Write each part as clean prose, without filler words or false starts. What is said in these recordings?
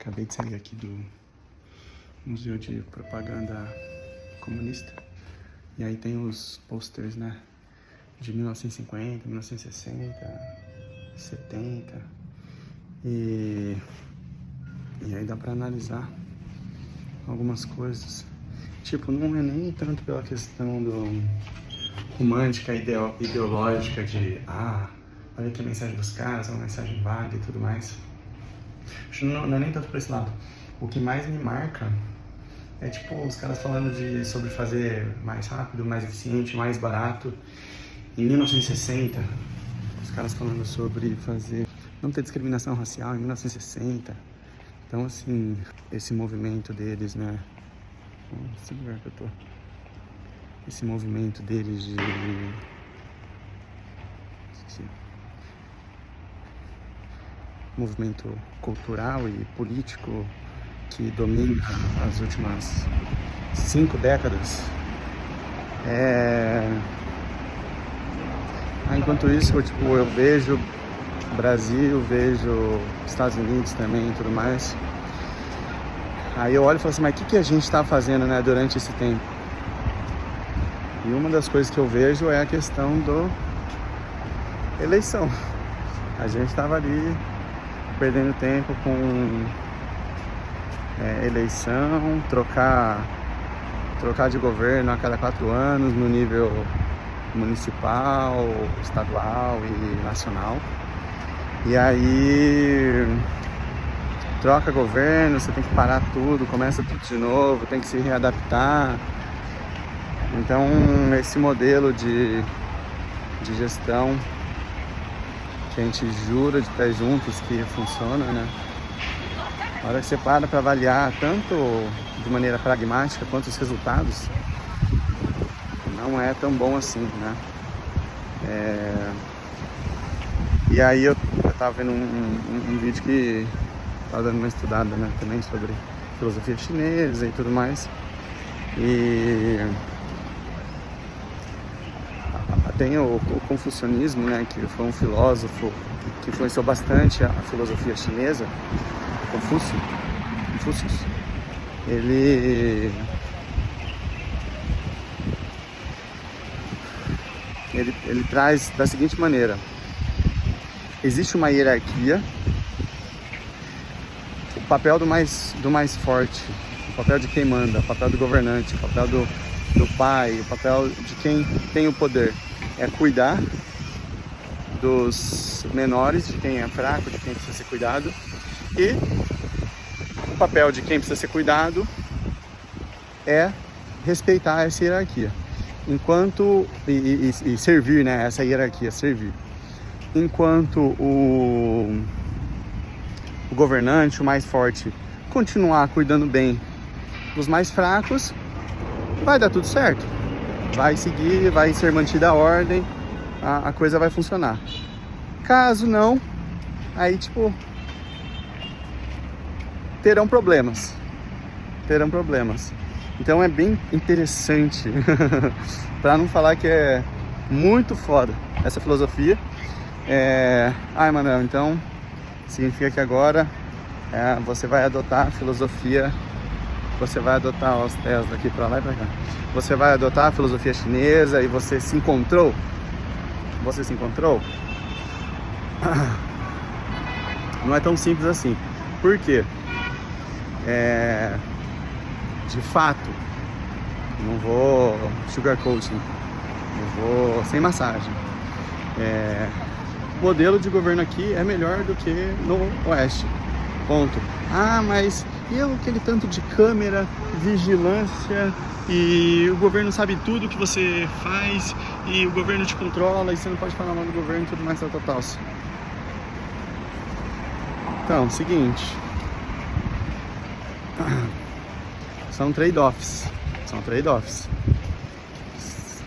Acabei de sair aqui do Museu de Propaganda Comunista. E aí tem os posters, né? De 1950, 1960, 70. E aí dá pra analisar algumas coisas. Tipo, não é nem tanto pela questão do romântica, ideológica de olha que a mensagem dos caras, é uma mensagem vaga e tudo mais. Não é nem tanto por esse lado. O que mais me marca é tipo os caras falando sobre fazer mais rápido, mais eficiente, mais barato. Em 1960, os caras falando sobre não ter discriminação racial em 1960. Então, assim, esse movimento deles, né? Esse lugar que eu tô. Esse movimento deles de... movimento cultural e político que domina as últimas 5 décadas. Enquanto isso, eu vejo Brasil, vejo Estados Unidos também e tudo mais. Aí eu olho e falo assim, mas o que a gente está fazendo, né, durante esse tempo? E uma das coisas que eu vejo é a questão da eleição. A gente estava ali perdendo tempo com eleição, trocar de governo a cada 4 anos no nível municipal, estadual e nacional. E aí troca governo, você tem que parar tudo, começa tudo de novo, tem que se readaptar. Então esse modelo de gestão que a gente jura de pé juntos que funciona, né? A hora que você para avaliar tanto de maneira pragmática quanto os resultados, não é tão bom assim, né? E aí eu tava vendo um vídeo que tava dando uma estudada, né, também sobre filosofia chinesa e tudo mais. E tem o confucionismo, né, que foi um filósofo que influenciou bastante a filosofia chinesa, Confúcio. Ele traz da seguinte maneira: existe uma hierarquia, o papel do mais forte, o papel de quem manda, o papel do governante, o papel do pai, o papel de quem tem o poder é cuidar dos menores, de quem é fraco, de quem precisa ser cuidado. E o papel de quem precisa ser cuidado é respeitar essa hierarquia. Enquanto e servir, né, essa hierarquia, servir. Enquanto o governante, o mais forte, continuar cuidando bem dos mais fracos, vai dar tudo certo. Vai seguir, vai ser mantida a ordem, a coisa vai funcionar. Caso não, aí terão problemas. Então é bem interessante, para não falar que é muito foda essa filosofia. Manuel, então significa que agora você vai adotar a filosofia, você vai adotar os testes daqui pra lá e pra cá. Você vai adotar a filosofia chinesa e você se encontrou? Você se encontrou? Não é tão simples assim. Por quê? De fato, não vou sugarcoating, não vou sem massagem. O modelo de governo aqui é melhor do que no Oeste. Ponto. Mas e aquele tanto de câmera, vigilância, e o governo sabe tudo que você faz, e o governo te controla, e você não pode falar mal do governo e tudo mais, tal. Então, seguinte, são trade-offs.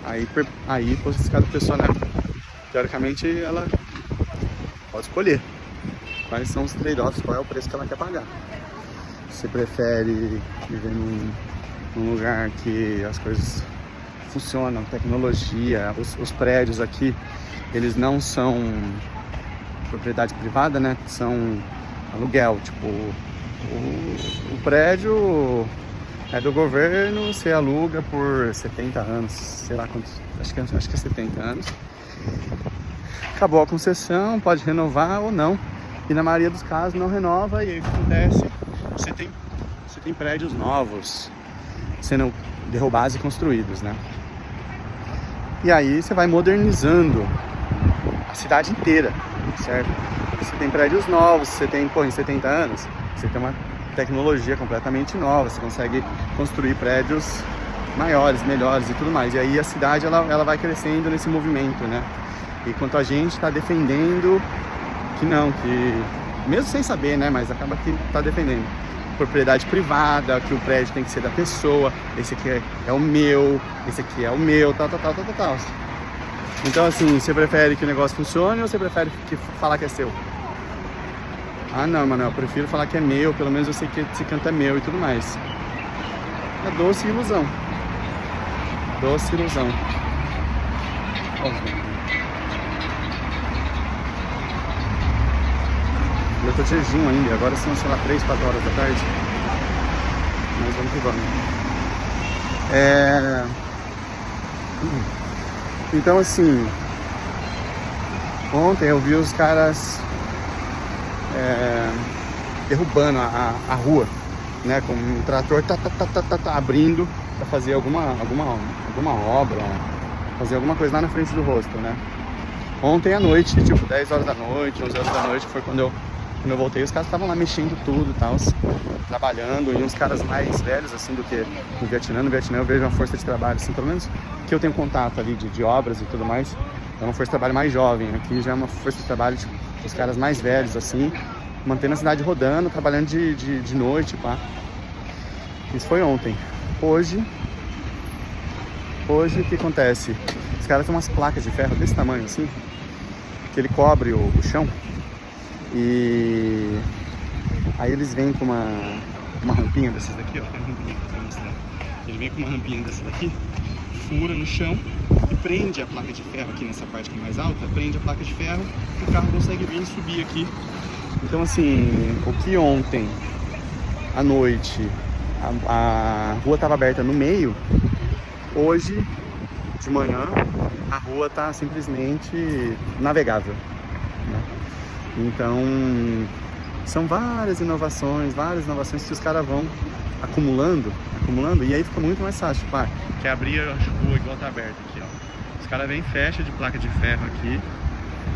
Aí cada pessoa, né, teoricamente, ela pode escolher quais são os trade-offs, qual é o preço que ela quer pagar. Você prefere viver num lugar que as coisas funcionam, tecnologia, os prédios aqui, eles não são propriedade privada, né? São aluguel, O prédio é do governo, você aluga por 70 anos, sei lá quantos, acho que é 70 anos. Acabou a concessão, pode renovar ou não. E na maioria dos casos não renova, e aí o que acontece? Você tem prédios novos sendo derrubados e construídos, né? E aí você vai modernizando a cidade inteira, certo? Você tem prédios novos, você tem, pô, em 70 anos, você tem uma tecnologia completamente nova, você consegue construir prédios maiores, melhores e tudo mais. E aí a cidade ela vai crescendo nesse movimento, né? Enquanto a gente está defendendo que não, que mesmo sem saber, né? Mas acaba que está defendendo propriedade privada, que o prédio tem que ser da pessoa, esse aqui é o meu, esse aqui é o meu, tal. Então assim, você prefere que o negócio funcione ou você prefere falar que é seu? Ah não, mano, eu prefiro falar que é meu, pelo menos eu sei que esse canto é meu e tudo mais. É doce ilusão. Doce ilusão. Eu tô de jejum ainda, agora são, sei lá, 3, 4 horas da tarde. Mas vamos que vamos. Então assim, ontem eu vi os caras derrubando a rua, né? Com um trator abrindo pra fazer alguma obra, fazer alguma coisa lá na frente do rosto, né? Ontem à noite, tipo 10 horas da noite, 11 horas da noite, foi quando eu voltei, os caras estavam lá mexendo tudo e tal, trabalhando, e uns caras mais velhos, assim, do que no Vietnã. No Vietnã eu vejo uma força de trabalho, assim, pelo menos que eu tenho contato ali de obras e tudo mais, é uma força de trabalho mais jovem. Aqui já é uma força de trabalho, tipo, os caras mais velhos, assim, mantendo a cidade rodando, trabalhando de noite, pá. Isso foi ontem. Hoje, o que acontece? Os caras têm umas placas de ferro desse tamanho, assim, que ele cobre o chão. E aí eles vêm com uma rampinha dessas daqui, ó. Tem uma rampinha aqui pra mostrar. Ele vem com uma rampinha dessa daqui, fura no chão e prende a placa de ferro aqui nessa parte que é mais alta, prende a placa de ferro e o carro consegue vir e subir aqui. Então assim, o que ontem à noite a rua estava aberta no meio, hoje de manhã a rua está simplesmente navegável, né? Então são várias inovações que os caras vão acumulando, e aí fica muito mais fácil. Tipo, quer abrir a rua igual tá aberta aqui, ó. Os caras vêm, fecha de placa de ferro aqui,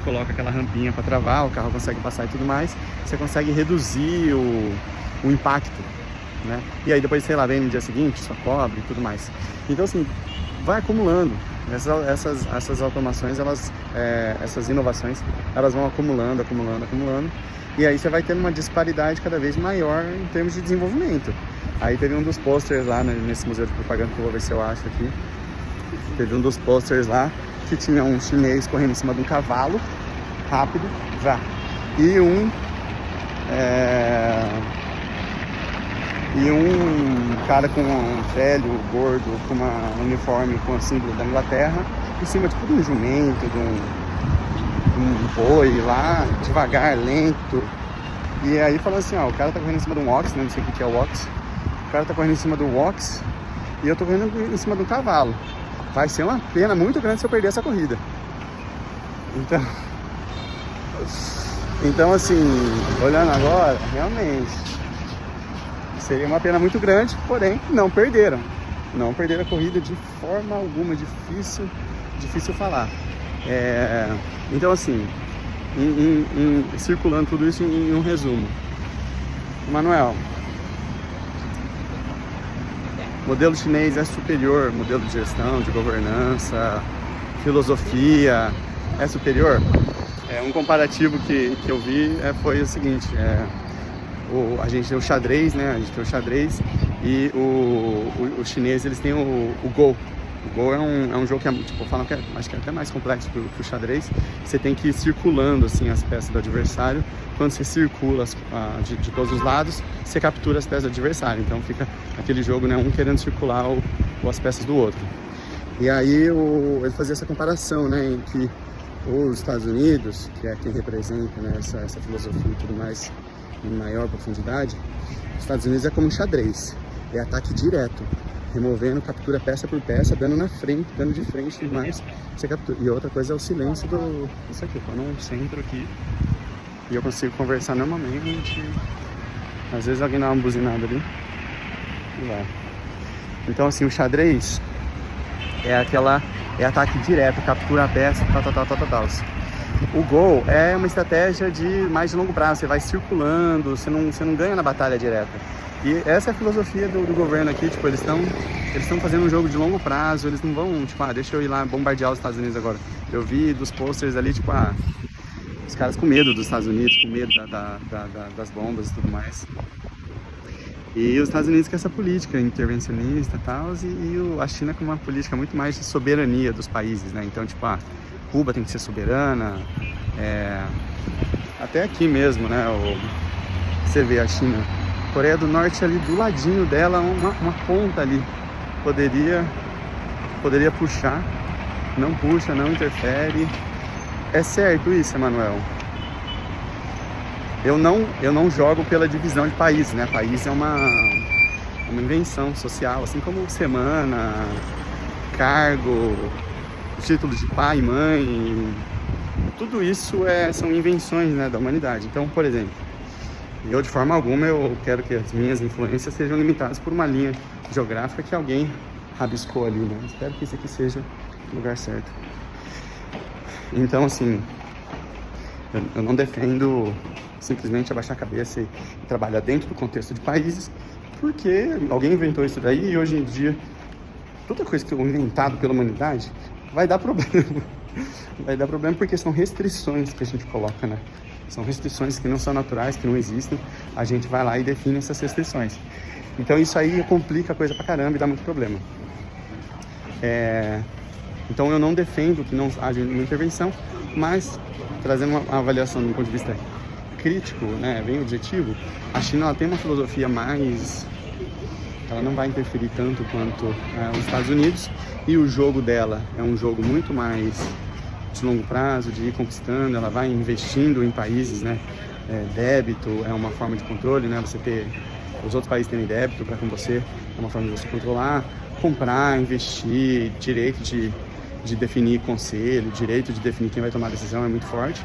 coloca aquela rampinha para travar, o carro consegue passar e tudo mais. Você consegue reduzir o impacto, né? E aí depois, sei lá, vem no dia seguinte, só cobre e tudo mais. Então assim, vai acumulando. Essas automações, essas inovações, elas vão acumulando. E aí você vai tendo uma disparidade cada vez maior em termos de desenvolvimento. Aí teve um dos posters lá, né, nesse museu de propaganda, que eu vou ver se eu acho aqui. Teve um dos posters lá que tinha um chinês correndo em cima de um cavalo, rápido, já. E um cara com um velho, gordo, com um uniforme com o símbolo da Inglaterra, em cima tipo de um jumento, de um boi lá, devagar, lento. E aí falando assim, ó, o cara tá correndo em cima de um ox, né? Não sei o que é o ox. O cara tá correndo em cima do ox e eu tô correndo em cima de um cavalo. Vai ser uma pena muito grande se eu perder essa corrida. Então assim, olhando agora, realmente seria uma pena muito grande, porém não perderam a corrida de forma alguma. Difícil falar. Então assim, circulando tudo isso em um resumo, Manuel, modelo chinês é superior, modelo de gestão, de governança, filosofia é superior. Um comparativo que eu vi foi o seguinte, a gente tem o xadrez, né? A gente tem o xadrez e o chinês, eles têm o Go. O Go é um jogo que tipo, falam que acho que é até mais complexo que o xadrez. Você tem que ir circulando assim as peças do adversário. Quando você circula de todos os lados, você captura as peças do adversário. Então fica aquele jogo, né? Um querendo circular as peças do outro. E aí ele fazia essa comparação, né? Em que os Estados Unidos, que é quem representa, né, essa filosofia e tudo mais, em maior profundidade, os Estados Unidos é como um xadrez, é ataque direto, removendo, captura peça por peça, dando na frente, dando de frente e tudo mais, você captura. E outra coisa é o silêncio do... Isso aqui, eu tô num centro aqui, e eu consigo conversar normalmente, às vezes alguém dá uma buzinada ali, e vai. Então assim, o xadrez é ataque direto, captura a peça, tal. O Go é uma estratégia mais de longo prazo, você vai circulando, você não ganha na batalha direta. E essa é a filosofia do governo aqui, tipo, eles estão fazendo um jogo de longo prazo, eles não vão, tipo, deixa eu ir lá bombardear os Estados Unidos agora. Eu vi dos posters ali, tipo, os caras com medo dos Estados Unidos, com medo das bombas e tudo mais. E os Estados Unidos com essa política intervencionista e tal, e a China com uma política muito mais de soberania dos países, né? Então, tipo, Cuba tem que ser soberana, até aqui mesmo, né? Você vê a China, Coreia do Norte ali do ladinho dela, uma ponta ali, poderia puxar, não puxa, não interfere. É certo isso, Emanuel? Eu não jogo pela divisão de países, né? País é uma invenção social, assim como semana, cargo, título de pai, mãe, tudo isso são invenções, né, da humanidade. Então, por exemplo, eu de forma alguma eu quero que as minhas influências sejam limitadas por uma linha geográfica que alguém rabiscou ali, né? Espero que isso aqui seja o lugar certo. Então, assim, eu não defendo simplesmente abaixar a cabeça e trabalhar dentro do contexto de países, porque alguém inventou isso daí e hoje em dia toda coisa que é inventada pela humanidade vai dar problema. Vai dar problema porque são restrições que a gente coloca, né? São restrições que não são naturais, que não existem. A gente vai lá e define essas restrições. Então isso aí complica a coisa pra caramba e dá muito problema. Então eu não defendo que não haja uma intervenção, mas trazendo uma avaliação de um ponto de vista crítico, né, bem objetivo, a China ela tem uma filosofia mais... Ela não vai interferir tanto quanto os Estados Unidos, e o jogo dela é um jogo muito mais de longo prazo, de ir conquistando, ela vai investindo em países, né? Débito é uma forma de controle, né? Você ter os outros países terem débito para com você é uma forma de você controlar, comprar, investir, direito de definir conselho, direito de definir quem vai tomar a decisão é muito forte.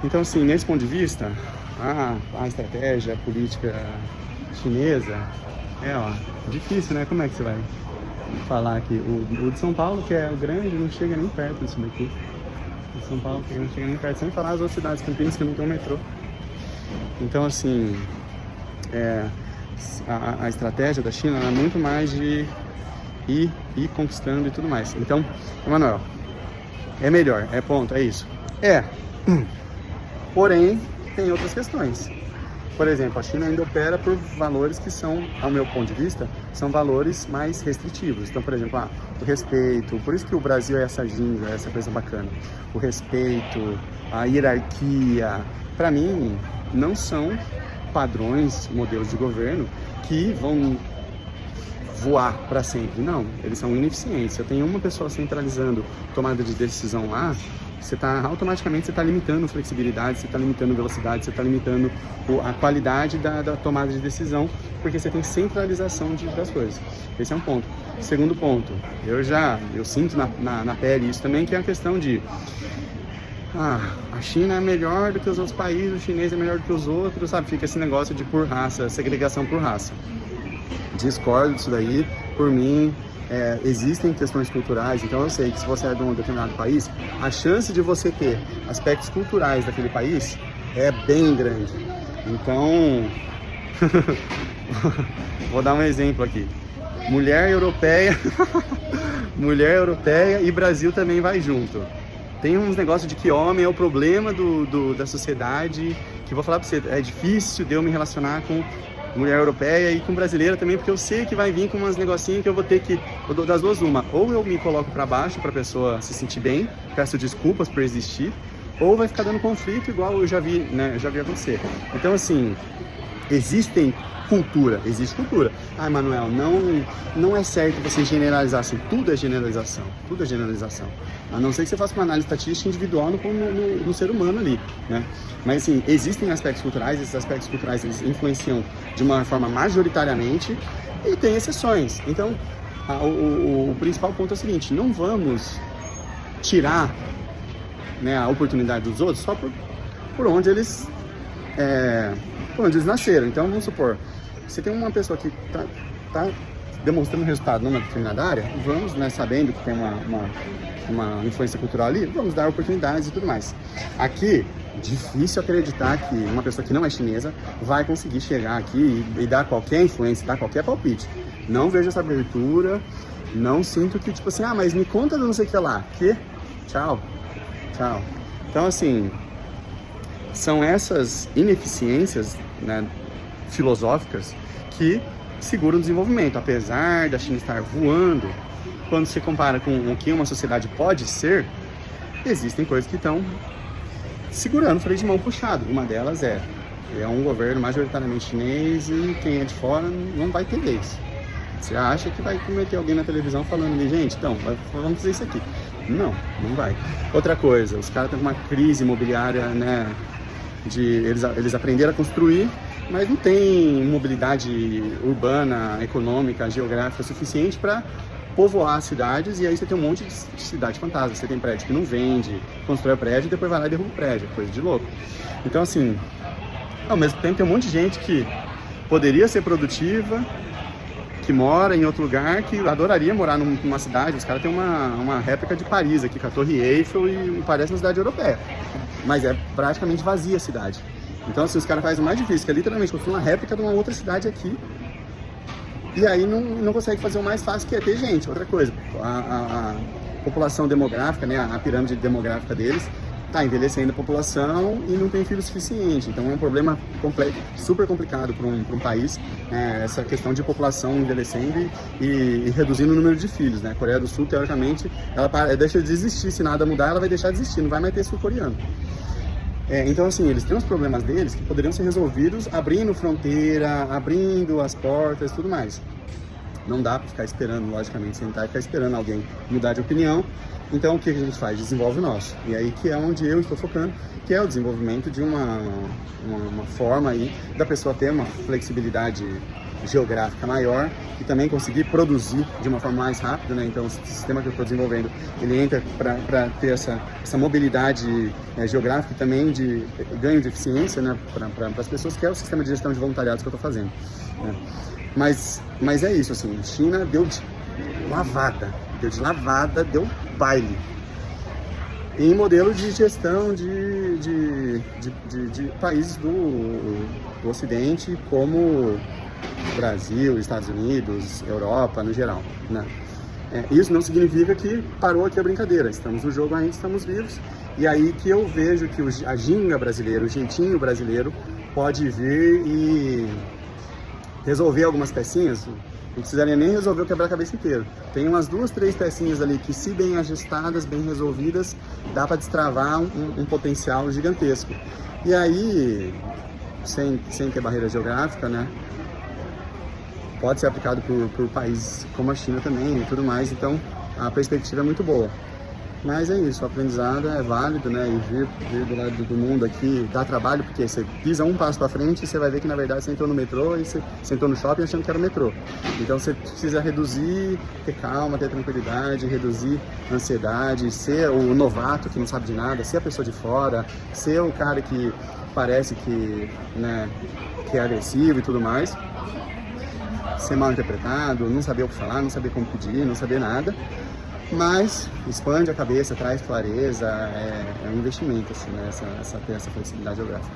Então, assim, nesse ponto de vista, a estratégia, a política chinesa difícil, né? Como é que você vai falar aqui? O de São Paulo, que é o grande, não chega nem perto disso daqui. O de São Paulo, que não chega nem perto, sem falar as outras cidades, Campinas, que não tem um metrô. Então, assim, a estratégia da China é muito mais de ir conquistando e tudo mais. Então, Emanuel, é melhor, ponto, é isso. Porém, tem outras questões. Por exemplo, a China ainda opera por valores que são, ao meu ponto de vista, são valores mais restritivos. Então, por exemplo, o respeito, por isso que o Brasil é essa ginga, essa coisa bacana. O respeito, a hierarquia, para mim, não são padrões, modelos de governo que vão voar para sempre. Não, eles são ineficientes. Se eu tenho uma pessoa centralizando tomada de decisão lá, automaticamente você está limitando flexibilidade, você está limitando velocidade, você está limitando a qualidade da tomada de decisão, porque você tem centralização das coisas. Esse é um ponto. Segundo ponto, eu sinto na pele isso também, que é a questão de a China é melhor do que os outros países, o chinês é melhor do que os outros, sabe? Fica esse negócio de por raça, segregação por raça. Discordo disso daí, por mim. Existem questões culturais, então eu sei que se você é de um determinado país, a chance de você ter aspectos culturais daquele país é bem grande. Então, vou dar um exemplo aqui. Mulher europeia e Brasil também vai junto. Tem uns negócios de que homem é o problema da sociedade, que eu vou falar pra você, é difícil de eu me relacionar com mulher europeia e com brasileira também, porque eu sei que vai vir com umas negocinhos que eu vou ter que... das duas, uma. Ou eu me coloco pra baixo pra pessoa se sentir bem, peço desculpas por existir, ou vai ficar dando conflito igual eu já vi, né? Eu já vi acontecer. Então, assim, existe cultura. Ah, Manuel, não é certo você generalizar assim, tudo é generalização. A não ser que você faça uma análise estatística individual no ser humano ali, né? Mas assim, existem aspectos culturais, esses aspectos culturais eles influenciam de uma forma majoritariamente e tem exceções. Então, o principal ponto é o seguinte, não vamos tirar, né, a oportunidade dos outros só por onde eles nasceram. Então, vamos supor, você tem uma pessoa que tá demonstrando resultado numa determinada área, vamos, né, sabendo que tem uma influência cultural ali, vamos dar oportunidades e tudo mais. Aqui, difícil acreditar que uma pessoa que não é chinesa vai conseguir chegar aqui e dar qualquer influência, dar qualquer palpite. Não vejo essa abertura, não sinto que, tipo assim, mas me conta do não sei o que lá. Que? Tchau. Então, assim, são essas ineficiências, né, filosóficas que seguram o desenvolvimento. Apesar da China estar voando, quando se compara com o que uma sociedade pode ser, existem coisas que estão segurando o freio de mão puxado. Uma delas é um governo majoritariamente chinês e quem é de fora não vai entender isso. Você acha que vai meter alguém na televisão falando ali, gente, então, vamos fazer isso aqui. Não vai. Outra coisa, os caras estão com uma crise imobiliária, né? Eles aprenderam a construir, mas não tem mobilidade urbana, econômica, geográfica suficiente para povoar as cidades, e aí você tem um monte de cidade fantasma. Você tem prédio que não vende, constrói o prédio e depois vai lá e derruba o prédio, coisa de louco. Então, assim, ao mesmo tempo tem um monte de gente que poderia ser produtiva, que mora em outro lugar, que adoraria morar numa cidade. Os caras têm uma réplica de Paris aqui, com a Torre Eiffel, e parece uma cidade europeia, mas é praticamente vazia a cidade. Então, assim, os caras fazem o mais difícil, que é literalmente construir uma réplica de uma outra cidade aqui, e aí não consegue fazer o mais fácil, que é ter gente. Outra coisa, a população demográfica, né, a pirâmide demográfica deles está envelhecendo a população e não tem filho suficiente. Então é um problema super complicado para um país, essa questão de população envelhecendo e reduzindo o número de filhos, né? A Coreia do Sul, teoricamente, ela deixa de existir. Se nada mudar, ela vai deixar de existir, não vai mais ter sul-coreano. Então, assim, eles têm os problemas deles que poderiam ser resolvidos abrindo fronteira, abrindo as portas e tudo mais. Não dá para ficar esperando, logicamente, sentar e ficar esperando alguém mudar de opinião. Então, o que a gente faz? Desenvolve o nosso. E aí que é onde eu estou focando, que é o desenvolvimento de uma forma aí da pessoa ter uma flexibilidade geográfica maior e também conseguir produzir de uma forma mais rápida, né? Então, o sistema que eu estou desenvolvendo, ele entra para ter essa mobilidade geográfica e também de ganho de eficiência, né, para as pessoas, que é o sistema de gestão de voluntariados que eu estou fazendo, né? Mas é isso, assim, China deu de lavada, deu baile em modelo de gestão de países do Ocidente, como Brasil, Estados Unidos, Europa no geral, né? Isso não significa que parou aqui a brincadeira, estamos no jogo ainda, estamos vivos, e aí que eu vejo que a ginga brasileira, o jeitinho brasileiro pode vir e resolver algumas pecinhas. Não precisaria nem resolver o quebra-cabeça inteiro. Tem umas 2, 3 pecinhas ali que, se bem ajustadas, bem resolvidas, dá para destravar um potencial gigantesco. E aí, sem ter barreira geográfica, né, pode ser aplicado por países como a China também e tudo mais. Então, a perspectiva é muito boa. Mas é isso, o aprendizado é válido, né? E vir do lado do mundo aqui dá trabalho, porque você pisa um passo para frente e você vai ver que, na verdade, você entrou no metrô e você sentou no shopping achando que era o metrô. Então, você precisa reduzir, ter calma, ter tranquilidade, reduzir a ansiedade, ser o novato que não sabe de nada, ser a pessoa de fora, ser o cara que parece que, né, que é agressivo e tudo mais, ser mal interpretado, não saber o que falar, não saber como pedir, não saber nada. Mas expande a cabeça, traz clareza, é um investimento, assim, né? Ter essa flexibilidade geográfica.